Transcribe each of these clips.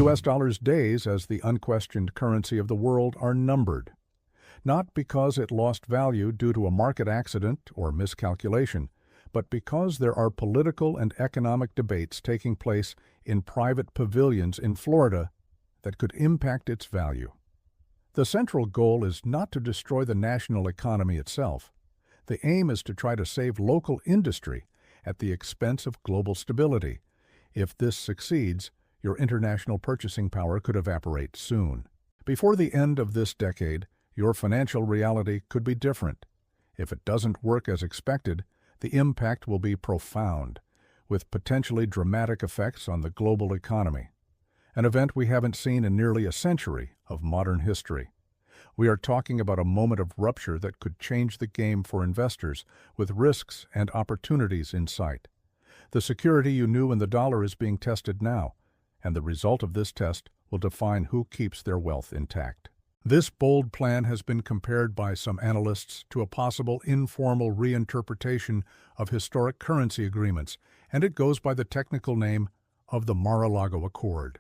US dollar's days as the unquestioned currency of the world are numbered, not because it lost value due to a market accident or miscalculation, but because there are political and economic debates taking place in private pavilions in Florida that could impact its value. The central goal is not to destroy the national economy itself. The aim is to try to save local industry at the expense of global stability. If this succeeds, your international purchasing power could evaporate soon. Before the end of this decade, your financial reality could be different. If it doesn't work as expected, the impact will be profound, with potentially dramatic effects on the global economy, an event we haven't seen in nearly a century of modern history. We are talking about a moment of rupture that could change the game for investors, with risks and opportunities in sight. The security you knew in the dollar is being tested now, and the result of this test will define who keeps their wealth intact. This bold plan has been compared by some analysts to a possible informal reinterpretation of historic currency agreements, and it goes by the technical name of the Mar-a-Lago Accord.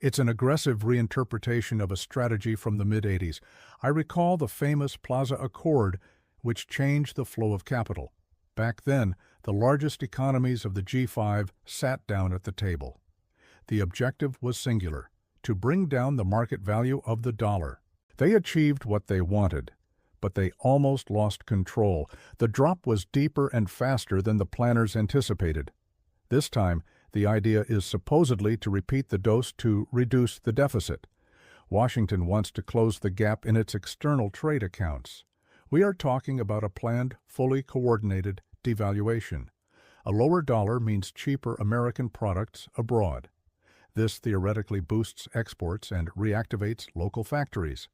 It's an aggressive reinterpretation of a strategy from the mid-'80s. I recall the famous Plaza Accord, which changed the flow of capital. Back then, the largest economies of the G5 sat down at the table. The objective was singular: to bring down the market value of the dollar. They achieved what they wanted, but they almost lost control. The drop was deeper and faster than the planners anticipated. This time, the idea is supposedly to repeat the dose to reduce the deficit. Washington wants to close the gap in its external trade accounts. We are talking about a planned, fully coordinated devaluation. A lower dollar means cheaper American products abroad. This theoretically boosts exports and reactivates local factories.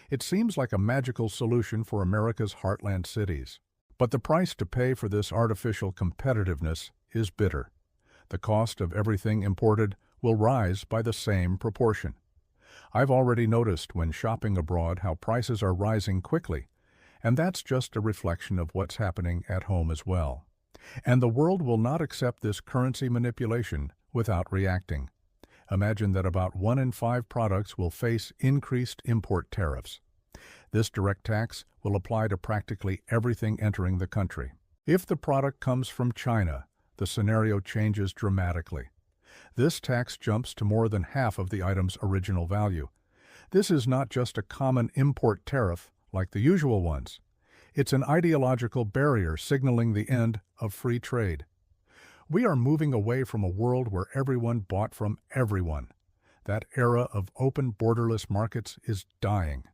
It seems like a magical solution for America's heartland cities. But the price to pay for this artificial competitiveness is bitter. The cost of everything imported will rise by the same proportion. I've already noticed when shopping abroad how prices are rising quickly, and that's just a reflection of what's happening at home as well. And the world will not accept this currency manipulation without reacting. Imagine that about 1 in 5 products will face increased import tariffs. This direct tax will apply to practically everything entering the country. If the product comes from China, the scenario changes dramatically. This tax jumps to more than half of the item's original value. This is not just a common import tariff like the usual ones. It's an ideological barrier signaling the end of free trade. We are moving away from a world where everyone bought from everyone. That era of open, borderless markets is dying.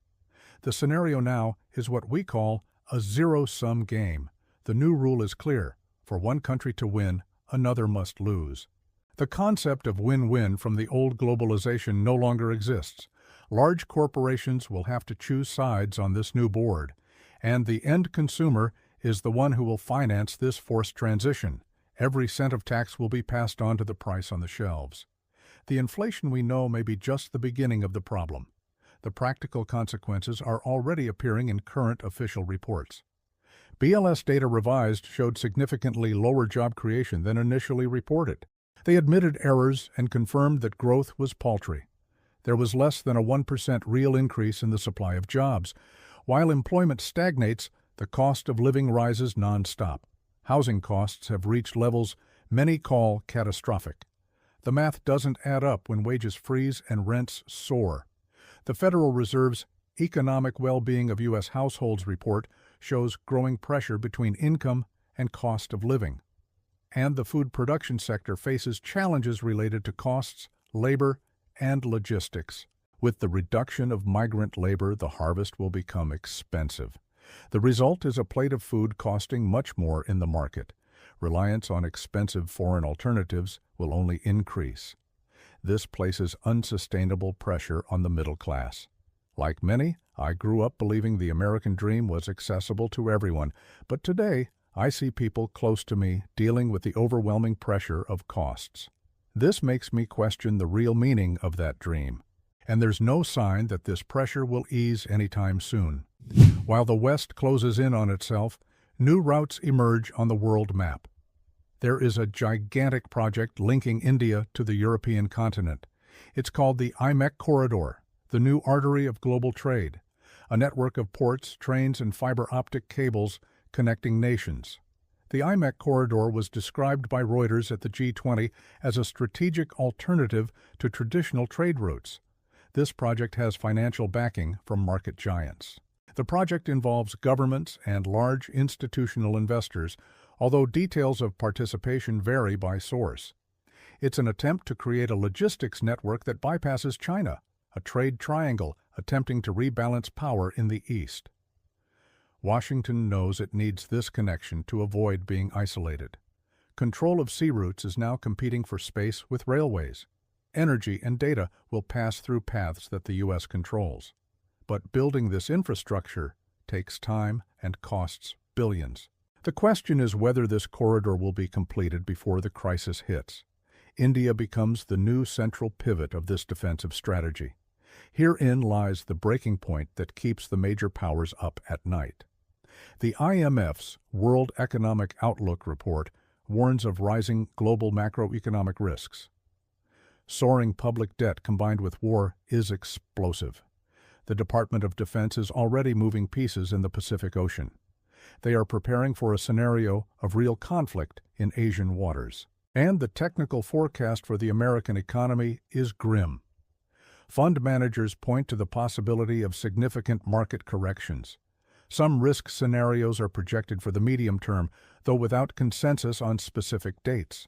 The scenario now is what we call a zero-sum game. The new rule is clear. For one country to win, another must lose. The concept of win-win from the old globalization no longer exists. Large corporations will have to choose sides on this new board, and the end consumer is the one who will finance this forced transition. Every cent of tax will be passed on to the price on the shelves. The inflation we know may be just the beginning of the problem. The practical consequences are already appearing in current official reports. BLS data revised showed significantly lower job creation than initially reported. They admitted errors and confirmed that growth was paltry. There was less than a 1% real increase in the supply of jobs. While employment stagnates, the cost of living rises nonstop. Housing costs have reached levels many call catastrophic. The math doesn't add up when wages freeze and rents soar. The Federal Reserve's Economic Well-Being of U.S. Households report shows growing pressure between income and cost of living. And the food production sector faces challenges related to costs, labor, and logistics. With the reduction of migrant labor, the harvest will become expensive. The result is a plate of food costing much more in the market. Reliance on expensive foreign alternatives will only increase. This places unsustainable pressure on the middle class. Like many, I grew up believing the American dream was accessible to everyone, but today I see people close to me dealing with the overwhelming pressure of costs. This makes me question the real meaning of that dream. And there's no sign that this pressure will ease anytime soon. While the West closes in on itself, new routes emerge on the world map. There is a gigantic project linking India to the European continent. It's called the IMEC corridor, the new artery of global trade, a network of ports, trains, and fiber optic cables connecting nations. The IMEC corridor was described by Reuters at the G20 as a strategic alternative to traditional trade routes. This project has financial backing from market giants. The project involves governments and large institutional investors, although details of participation vary by source. It's an attempt to create a logistics network that bypasses China, a trade triangle attempting to rebalance power in the East. Washington knows it needs this connection to avoid being isolated. Control of sea routes is now competing for space with railways. Energy and data will pass through paths that the U.S. controls. But building this infrastructure takes time and costs billions. The question is whether this corridor will be completed before the crisis hits. India becomes the new central pivot of this defensive strategy. Herein lies the breaking point that keeps the major powers up at night. The IMF's World Economic Outlook report warns of rising global macroeconomic risks. Soaring public debt combined with war is explosive. The Department of Defense is already moving pieces in the Pacific Ocean. They are preparing for a scenario of real conflict in Asian waters. And the technical forecast for the American economy is grim. Fund managers point to the possibility of significant market corrections. Some risk scenarios are projected for the medium term, though without consensus on specific dates.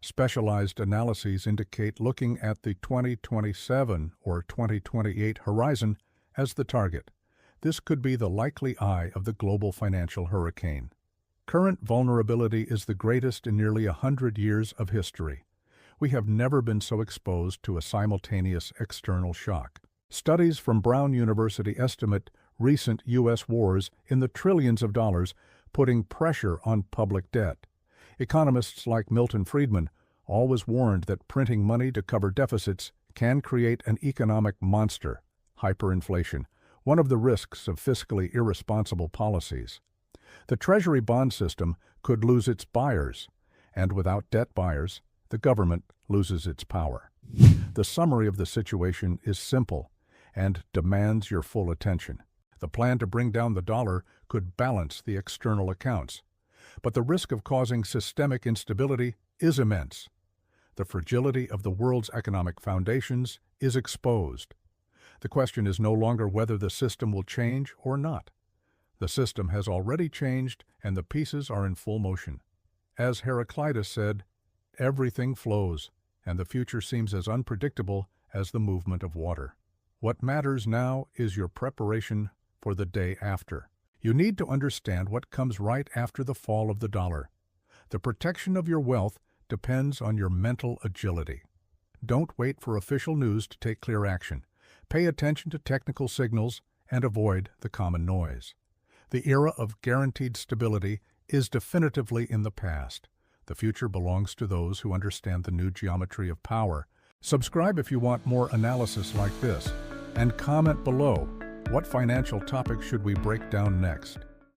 Specialized analyses indicate looking at the 2027 or 2028 horizon as the target. This could be the likely eye of the global financial hurricane. Current vulnerability is the greatest in nearly 100 years of history. We have never been so exposed to a simultaneous external shock. Studies from Brown University estimate recent U.S. wars in the trillions of dollars, putting pressure on public debt. Economists like Milton Friedman always warned that printing money to cover deficits can create an economic monster, hyperinflation, one of the risks of fiscally irresponsible policies. The Treasury bond system could lose its buyers, and without debt buyers, the government loses its power. The summary of the situation is simple and demands your full attention. The plan to bring down the dollar could balance the external accounts, but the risk of causing systemic instability is immense. The fragility of the world's economic foundations is exposed. The question is no longer whether the system will change or not. The system has already changed and the pieces are in full motion. As Heraclitus said, everything flows, and the future seems as unpredictable as the movement of water. What matters now is your preparation for the day after. You need to understand what comes right after the fall of the dollar. The protection of your wealth depends on your mental agility. Don't wait for official news to take clear action. Pay attention to technical signals and avoid the common noise. The era of guaranteed stability is definitively in the past. The future belongs to those who understand the new geometry of power. Subscribe if you want more analysis like this, and comment below. What financial topics should we break down next?